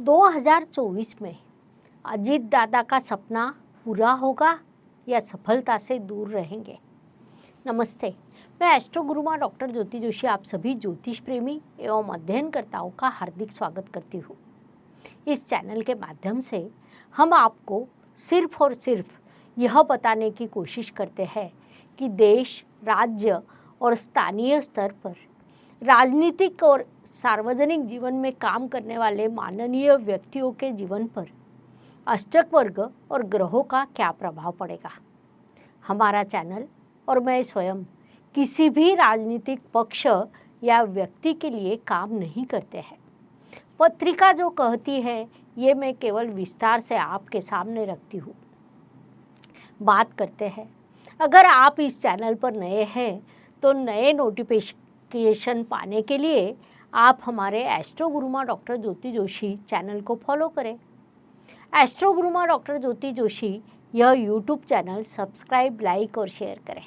2024 में अजीत दादा का सपना पूरा होगा या सफलता से दूर रहेंगे। नमस्ते, मैं एस्ट्रो गुरुमा डॉक्टर ज्योति जोशी आप सभी ज्योतिष प्रेमी एवं अध्ययनकर्ताओं का हार्दिक स्वागत करती हूँ। इस चैनल के माध्यम से हम आपको सिर्फ और सिर्फ यह बताने की कोशिश करते हैं कि देश, राज्य और स्थानीय स्तर पर राजनीतिक और सार्वजनिक जीवन में काम करने वाले माननीय व्यक्तियों के जीवन पर अष्टक वर्ग और ग्रहों का क्या प्रभाव पड़ेगा। हमारा चैनल और मैं स्वयं किसी भी राजनीतिक पक्ष या व्यक्ति के लिए काम नहीं करते हैं। पत्रिका जो कहती है ये मैं केवल विस्तार से आपके सामने रखती हूँ। बात करते हैं, अगर आप इस चैनल पर नए हैं तो नए नोटिफिकेशन पाने के लिए आप हमारे एस्ट्रो गुरुमा डॉक्टर ज्योति जोशी चैनल को फॉलो करें। एस्ट्रो गुरुमा डॉक्टर ज्योति जोशी यह यूट्यूब चैनल सब्सक्राइब, लाइक और शेयर करें।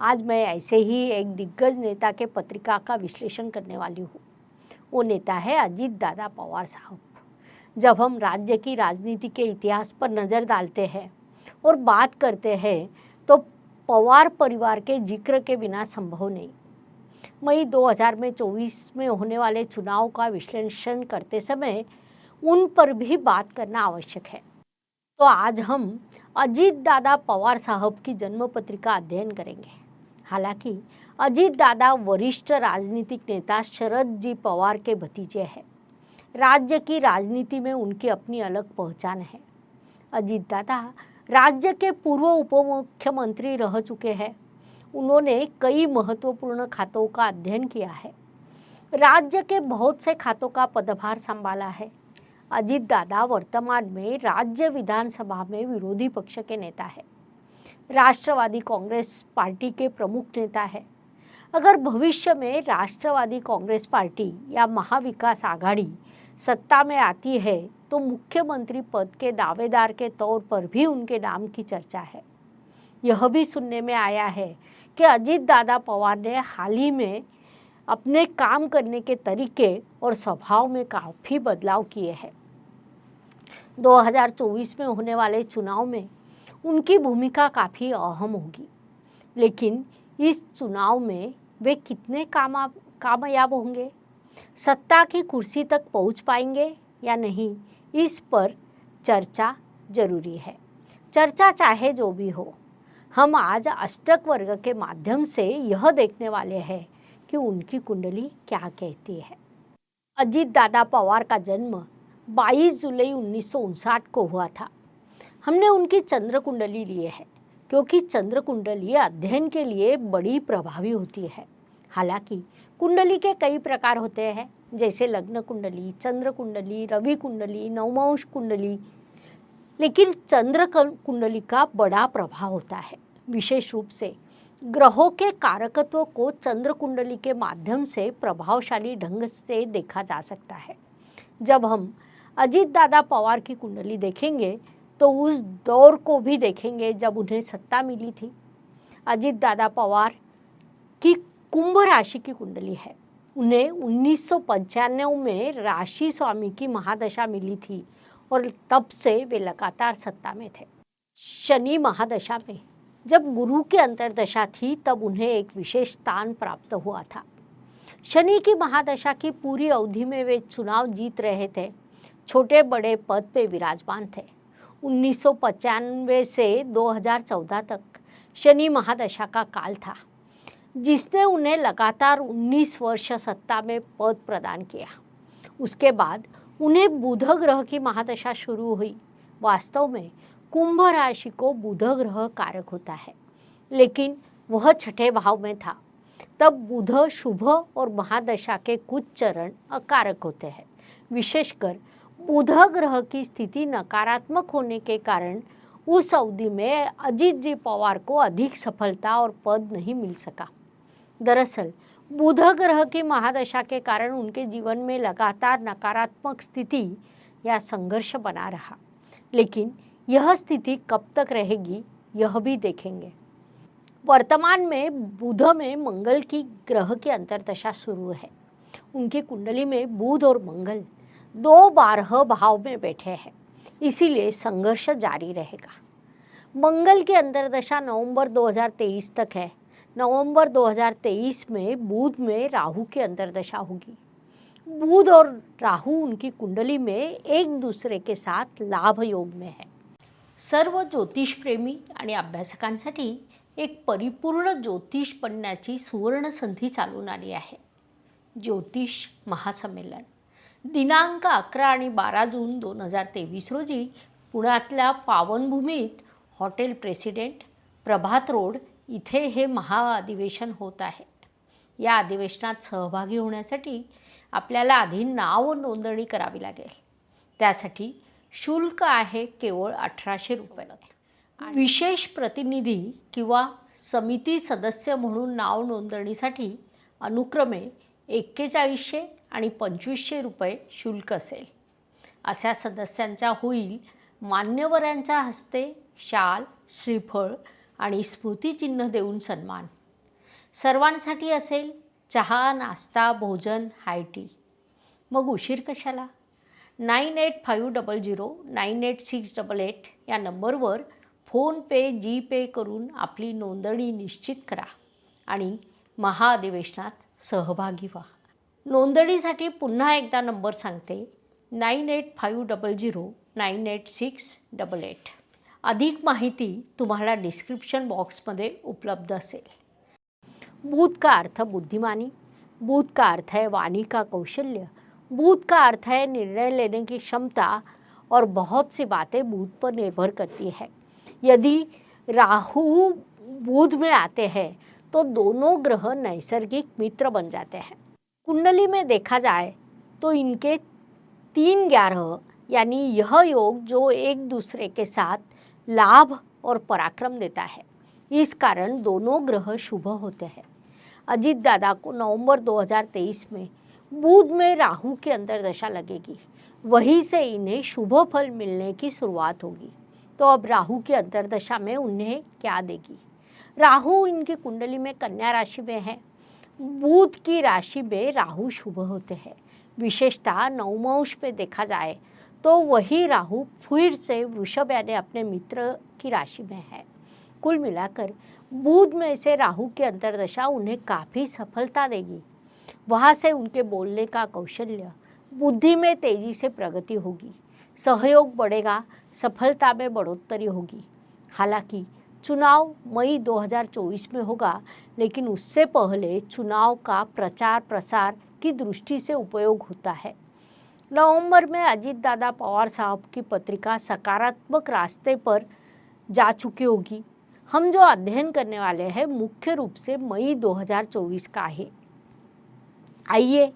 आज मैं ऐसे ही एक दिग्गज नेता के पत्रिका का विश्लेषण करने वाली हूँ। वो नेता है अजीत दादा पवार साहब। जब हम राज्य की राजनीति के इतिहास पर नज़र डालते हैं और बात करते हैं तो पवार परिवार के जिक्र के बिना संभव नहीं। मई 2024 में होने वाले चुनाव का विश्लेषण करते समय उन पर भी बात करना आवश्यक है। तो आज हम अजीत दादा पवार साहब की जन्म पत्रिका अध्ययन करेंगे। हालांकि अजीत दादा वरिष्ठ राजनीतिक नेता शरद जी पवार के भतीजे हैं। राज्य की राजनीति में उनकी अपनी अलग पहचान है। अजीत दादा राज्य के पूर्व उप मुख्यमंत्री रह चुके हैं। उन्होंने कई महत्वपूर्ण खातों का अध्ययन किया है। राज्य के बहुत से खातों का पदभार संभाला है। अजीत दादा वर्तमान में राज्य विधानसभा में विरोधी पक्ष के नेता है। राष्ट्रवादी कांग्रेस पार्टी के प्रमुख नेता है। अगर भविष्य में राष्ट्रवादी कांग्रेस पार्टी या महाविकास आघाड़ी सत्ता में आती है तो मुख्यमंत्री पद के दावेदार के तौर पर भी उनके नाम की चर्चा है। यह भी सुनने में आया है कि अजीत दादा पवार ने हाल ही में अपने काम करने के तरीके और स्वभाव में काफ़ी बदलाव किए हैं। 2024 में होने वाले चुनाव में उनकी भूमिका काफ़ी अहम होगी, लेकिन इस चुनाव में वे कितने कामयाब होंगे, सत्ता की कुर्सी तक पहुंच पाएंगे या नहीं, इस पर चर्चा जरूरी है। चर्चा चाहे जो भी हो, हम आज अष्टक वर्ग के माध्यम से यह देखने वाले हैं कि उनकी कुंडली क्या कहती है। अजीत दादा पवार का जन्म 22 जुलाई 1959 को हुआ था। हमने उनकी चंद्र कुंडली लिए है क्योंकि चंद्र कुंडली अध्ययन के लिए बड़ी प्रभावी होती है। हालांकि कुंडली के कई प्रकार होते हैं, जैसे लग्न कुंडली, चंद्र कुंडली, रवि कुंडली, नवमांश कुंडली, लेकिन चंद्र कुंडली का बड़ा प्रभाव होता है। विशेष रूप से ग्रहों के कारकत्व को चंद्र कुंडली के माध्यम से प्रभावशाली ढंग से देखा जा सकता है। जब हम अजीत दादा पवार की कुंडली देखेंगे तो उस दौर को भी देखेंगे जब उन्हें सत्ता मिली थी। अजीत दादा पवार की कुंभ राशि की कुंडली है। उन्हें 1995 में राशि स्वामी की महादशा मिली थी और तब से वे लगातार सत्ता में थे। शनि महादशा में जब गुरु की अंतर्दशा थी तब उन्हें एक विशेष स्थान प्राप्त हुआ था। शनि की महादशा की पूरी अवधि में वे चुनाव जीत रहे थे, छोटे बड़े पद पे विराजमान थे। 1995 से 2014 तक शनि महादशा का काल था, जिसने उन्हें लगातार 19 वर्ष सत्ता में पद प्रदान किया। उसके बाद उन्हें बुध ग्रह की महादशा शुरू हुई। वास्तव में कुंभ राशि को बुध ग्रह कारक होता है, लेकिन वह छठे भाव में था। तब बुध शुभ और महादशा के कुछ चरण अकारक होते हैं। विशेषकर बुध ग्रह की स्थिति नकारात्मक होने के कारण उस अवधि में अजीत जी पवार को अधिक सफलता और पद नहीं मिल सका। दरअसल बुध ग्रह की महादशा के कारण उनके जीवन में लगातार नकारात्मक स्थिति या संघर्ष बना रहा, लेकिन यह स्थिति कब तक रहेगी यह भी देखेंगे। वर्तमान में बुध में मंगल की ग्रह की अंतर्दशा शुरू है। उनकी कुंडली में बुध और मंगल 2 भाव में बैठे हैं, इसीलिए संघर्ष जारी रहेगा। मंगल की अंतर्दशा नवंबर 2023 तक है। नवंबर 2023 में बुध में राहु की अंतर्दशा होगी। बुध और राहु उनकी कुंडली में एक दूसरे के साथ लाभ योग में है। सर्व ज्योतिष प्रेमी आणि अभ्यासकांसाठी एक परिपूर्ण ज्योतिष बनण्याची सुवर्ण संधी चालून आली आहे। ज्योतिष महासंमेलन दिनांक 11 आणि 12 जून 2023 रोजी पुण्यातल्या पावनभूमीत हॉटेल प्रेसिडेंट प्रभात रोड इथे हे महाअधिवेशन होत आहे। या अधिवेशनात सहभागी होण्यासाठी आपल्याला आधी नाव नोंदणी करावी लागेल। त्यासाठी शुल्क आहे केवळ 1800 रुपये। विशेष प्रतिनिधी किंवा समिती सदस्य म्हणून नाव नोंदणीसाठी अनुक्रमे 4100 आणि 2500 रुपये शुल्क असेल। अशा सदस्यांचा होईल मान्यवरांच्या हस्ते शाल, श्रीफळ आणि स्मृतिचिन्ह देऊन सन्मान। सर्वांसाठी असेल चहा, नाश्ता, भोजन, हाय टी। मग उशीर कशाला? 9850098688 या नंबरवर फोनपे, जीपे करून आपली नोंदणी निश्चित करा आणि महाअधिवेशनात सहभागी व्हा। नोंदणीसाठी पुन्हा एकदा नंबर सांगते, 9850098688। अधिक माहिती तुम्हाला डिस्क्रिप्शन बॉक्समध्ये उपलब्ध असेल। बुध का अर्थ बुद्धिमानी, बुध का अर्थ है वाणी का कौशल्य, बुध का अर्थ है निर्णय लेने की क्षमता और बहुत सी बातें बुध पर निर्भर करती है। यदि राहु बुध में आते हैं तो दोनों ग्रह नैसर्गिक मित्र बन जाते हैं। कुंडली में देखा जाए तो इनके 3-11 यानी यह योग जो एक दूसरे के साथ लाभ और पराक्रम देता है, इस कारण दोनों ग्रह शुभ होते हैं। अजीत दादा को नवंबर 2023 में बुध में राहु की अंतर्दशा लगेगी, वहीं से इन्हें शुभ फल मिलने की शुरुआत होगी। तो अब राहु की अंतर्दशा में उन्हें क्या देगी? राहु इनकी कुंडली में कन्या राशि में है। बुध की राशि में राहु शुभ होते हैं। विशेषतः नवमांश में देखा जाए तो वही राहु फिर से वृषभ यानी अपने मित्र की राशि में है। कुल मिलाकर बुध में से राहु की अंतर्दशा उन्हें काफ़ी सफलता देगी। वहाँ से उनके बोलने का कौशल्य, बुद्धि में तेजी से प्रगति होगी, सहयोग बढ़ेगा, सफलता में बढ़ोतरी होगी। हालांकि चुनाव मई 2024 में होगा, लेकिन उससे पहले चुनाव का प्रचार प्रसार की दृष्टि से उपयोग होता है। नवंबर में अजीत दादा पवार साहब की पत्रिका सकारात्मक रास्ते पर जा चुकी होगी। हम जो अध्ययन करने वाले हैं मुख्य रूप से मई 2024 का है। आइए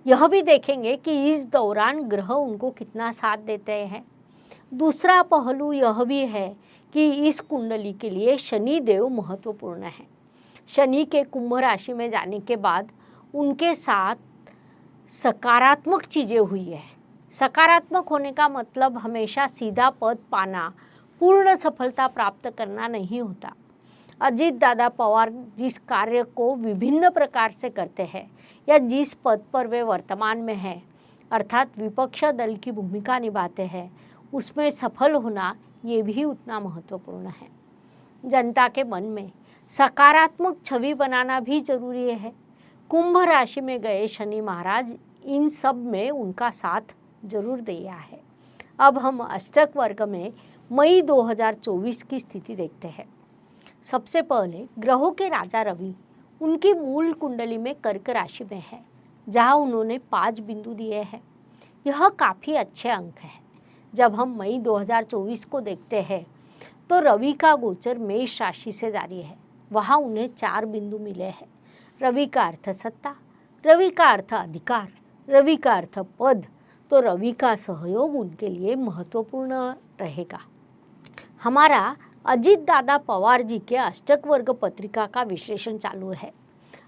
यह भी देखेंगे कि इस दौरान ग्रह उनको कितना साथ देते हैं। दूसरा पहलू यह भी है कि इस कुंडली के लिए शनि देव महत्वपूर्ण है। शनि के कुंभ राशि में जाने के बाद उनके साथ सकारात्मक चीज़ें हुई है। सकारात्मक होने का मतलब हमेशा सीधा पद पाना, पूर्ण सफलता प्राप्त करना नहीं होता। अजीत दादा पवार जिस कार्य को विभिन्न प्रकार से करते हैं या जिस पद पर वे वर्तमान में हैं, अर्थात विपक्ष दल की भूमिका निभाते हैं, उसमें सफल होना ये भी उतना महत्वपूर्ण है। जनता के मन में सकारात्मक छवि बनाना भी जरूरी है। कुंभ राशि में गए शनि महाराज इन सब में उनका साथ जरूर दिया है। अब हम अष्टक वर्ग में मई 2024 की स्थिति देखते हैं। सबसे पहले ग्रहों के राजा रवि उनकी मूल कुंडली में कर्क राशि में है, जहां उन्होंने 5 बिंदु दिए हैं। यह काफ़ी अच्छे अंक है। जब हम मई 2024 को देखते हैं तो रवि का गोचर मेष राशि से जारी है, वहाँ उन्हें 4 बिंदु मिले हैं। रवि का अर्थ सत्ता, रवि का अर्थ अधिकार, रवि का अर्थ पद, तो रवि का सहयोग उनके लिए महत्वपूर्ण रहेगा। हमारा अजीत दादा पवार जी के अष्टक वर्ग पत्रिका का विश्लेषण चालू है।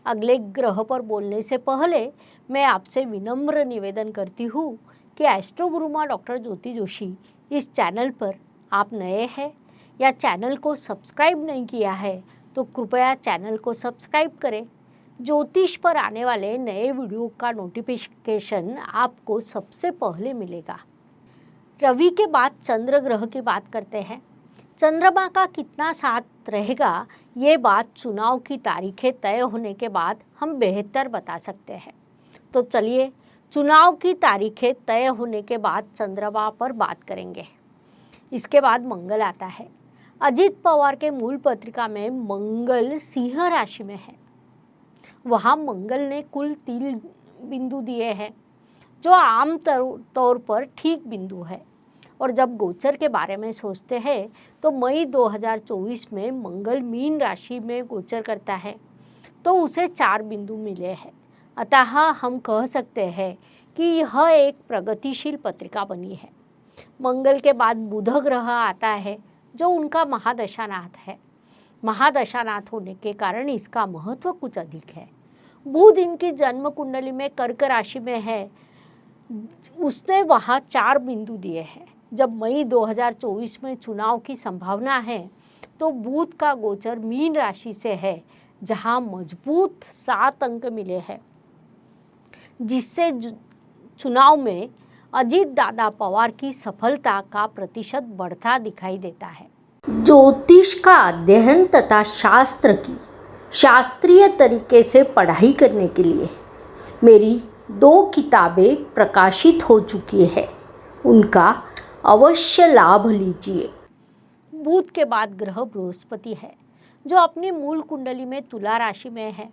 अगले ग्रह पर बोलने से पहले मैं आपसे विनम्र निवेदन करती हूँ कि एस्ट्रो गुरुमा डॉक्टर ज्योति जोशी इस चैनल पर आप नए हैं या चैनल को सब्सक्राइब नहीं किया है तो कृपया चैनल को सब्सक्राइब करें। ज्योतिष पर आने वाले नए वीडियो का नोटिफिकेशन आपको सबसे पहले मिलेगा। रवि के बाद चंद्र ग्रह की बात करते हैं। चंद्रमा का कितना साथ रहेगा, ये बात चुनाव की तारीखें तय होने के बाद हम बेहतर बता सकते हैं। तो चलिए चुनाव की तारीखें तय होने के बाद चंद्रमा पर बात करेंगे। इसके बाद मंगल आता है। अजीत पवार के मूल पत्रिका में मंगल सिंह राशि में है। वहाँ मंगल ने कुल 3 बिंदु दिए हैं, जो आम तौर पर ठीक बिंदु है। और जब गोचर के बारे में सोचते हैं तो मई 2024 में मंगल मीन राशि में गोचर करता है, तो उसे 4 बिंदु मिले हैं। अतः हम कह सकते हैं कि यह एक प्रगतिशील पत्रिका बनी है। मंगल के बाद बुध ग्रह आता है, जो उनका महादशानाथ है। महादशानाथ होने के कारण इसका महत्व कुछ अधिक है। बुध इनकी जन्म कुंडली में कर्क राशि में है। उसने वहाँ 4 बिंदु दिए हैं। जब मई 2024 में चुनाव की संभावना है तो बुध का गोचर मीन राशि से है, जहाँ मजबूत 7 अंक मिले हैं, जिससे चुनाव में अजीत दादा पवार की सफलता का प्रतिशत बढ़ता दिखाई देता है। ज्योतिष का अध्ययन तथा शास्त्र की शास्त्रीय तरीके से पढ़ाई करने के लिए मेरी 2 किताबें प्रकाशित हो चुकी है, उनका अवश्य लाभ लीजिए। बुध के बाद ग्रह बृहस्पति है, जो अपनी मूल कुंडली में तुला राशि में है।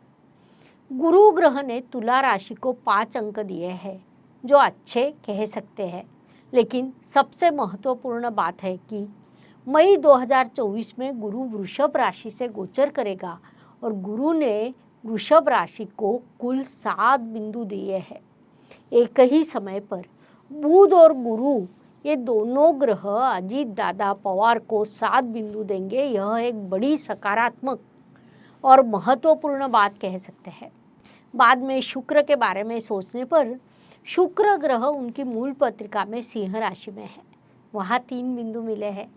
गुरु ग्रह ने तुला राशि को 5 अंक दिए हैं, जो अच्छे कह सकते हैं। लेकिन सबसे महत्वपूर्ण बात है कि मई 2024 में गुरु वृषभ राशि से गोचर करेगा और गुरु ने वृषभ राशि को कुल 7 बिंदु दिए हैं। एक ही समय पर बुध और गुरु, ये दोनों ग्रह अजीत दादा पवार को 7 बिंदु देंगे। यह एक बड़ी सकारात्मक और महत्वपूर्ण बात कह सकते हैं। बाद में शुक्र के बारे में सोचने पर शुक्र ग्रह उनकी मूल पत्रिका में सिंह राशि में है। वहाँ 3 बिंदु मिले हैं।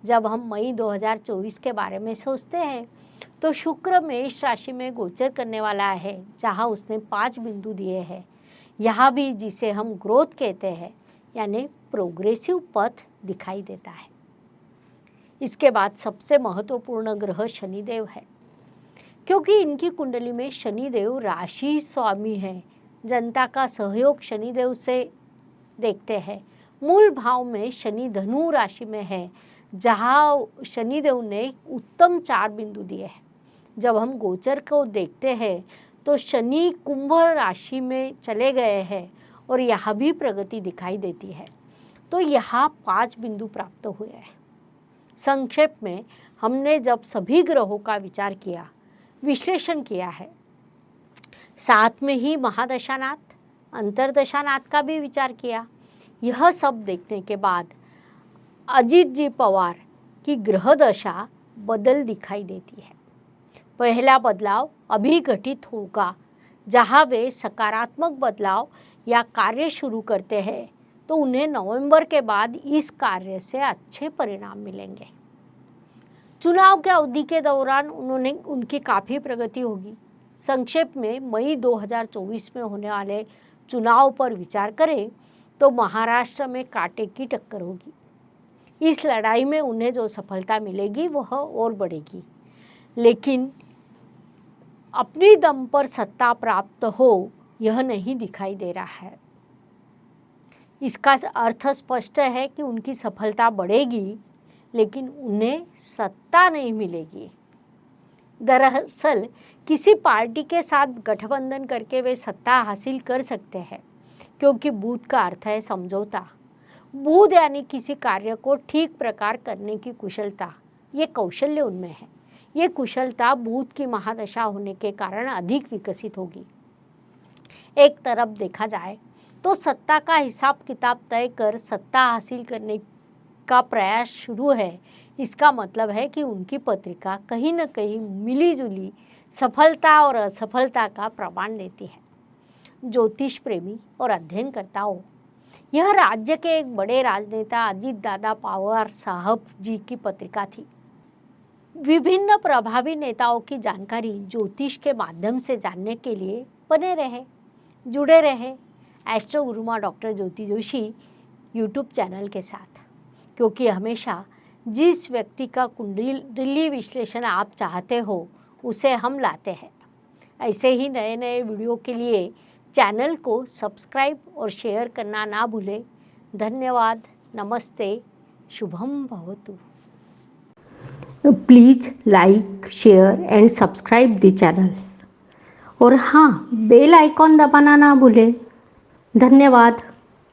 जब हम मई 2024 के बारे में सोचते हैं तो शुक्र मेष राशि में गोचर करने वाला है, जहाँ उसने 5 बिंदु दिए हैं। यहाँ भी जिसे हम ग्रोथ कहते हैं, यानी प्रोग्रेसिव पथ दिखाई देता है। इसके बाद सबसे महत्वपूर्ण ग्रह शनिदेव है, क्योंकि इनकी कुंडली में शनिदेव राशि स्वामी है। जनता का सहयोग शनिदेव से देखते हैं। मूल भाव में शनि धनु राशि में है, जहाँ शनिदेव ने उत्तम 4 बिंदु दिए हैं। जब हम गोचर को देखते हैं तो शनि कुंभ राशि में चले गए हैं और यहाँ भी प्रगति दिखाई देती है, तो यहाँ 5 बिंदु प्राप्त हुए हैं। संक्षेप में हमने जब सभी ग्रहों का विचार किया, विश्लेषण किया है, साथ में ही महादशानाथ, अंतर्दशानाथ का भी विचार किया। यह सब देखने के बाद अजीत जी पवार की ग्रह दशा बदल दिखाई देती है। पहला बदलाव अभी घटित होगा, जहाँ वे सकारात्मक बदलाव या कार्य शुरू करते हैं तो उन्हें नवंबर के बाद इस कार्य से अच्छे परिणाम मिलेंगे। चुनाव के अवधि के दौरान उनकी काफ़ी प्रगति होगी। संक्षेप में मई 2024 में होने वाले चुनाव पर विचार करें तो महाराष्ट्र में कांटे की टक्कर होगी। इस लड़ाई में उन्हें जो सफलता मिलेगी वह और बढ़ेगी, लेकिन अपनी दम पर सत्ता प्राप्त हो यह नहीं दिखाई दे रहा है। इसका अर्थ स्पष्ट है कि उनकी सफलता बढ़ेगी, लेकिन उन्हें सत्ता नहीं मिलेगी। दरअसल किसी पार्टी के साथ गठबंधन करके वे सत्ता हासिल कर सकते हैं, क्योंकि बुध का अर्थ है समझौता। बुध यानी किसी कार्य को ठीक प्रकार करने की कुशलता, ये कौशल्य उनमें है। ये कुशलता बुध की महादशा होने के कारण अधिक विकसित होगी। एक तरफ देखा जाए तो सत्ता का हिसाब किताब तय कर सत्ता हासिल करने का प्रयास शुरू है। इसका मतलब है कि उनकी पत्रिका कहीं न कहीं मिलीजुली सफलता और असफलता का प्रमाण देती है। ज्योतिष प्रेमी और अध्ययनकर्ताओं, यह राज्य के एक बड़े राजनेता अजीत दादा पवार साहब जी की पत्रिका थी। विभिन्न प्रभावी नेताओं की जानकारी ज्योतिष के माध्यम से जानने के लिए बने रहे, जुड़े रहे एस्ट्रो गुरुमा डॉक्टर ज्योति जोशी यूट्यूब चैनल के साथ, क्योंकि हमेशा जिस व्यक्ति का कुंडली विश्लेषण आप चाहते हो उसे हम लाते हैं। ऐसे ही नए नए वीडियो के लिए चैनल को सब्सक्राइब और शेयर करना ना भूलें। धन्यवाद। नमस्ते। शुभम भवतु। Please like, share and subscribe the channel. और हाँ, बेल आइकॉन दबाना ना भूलें। धन्यवाद।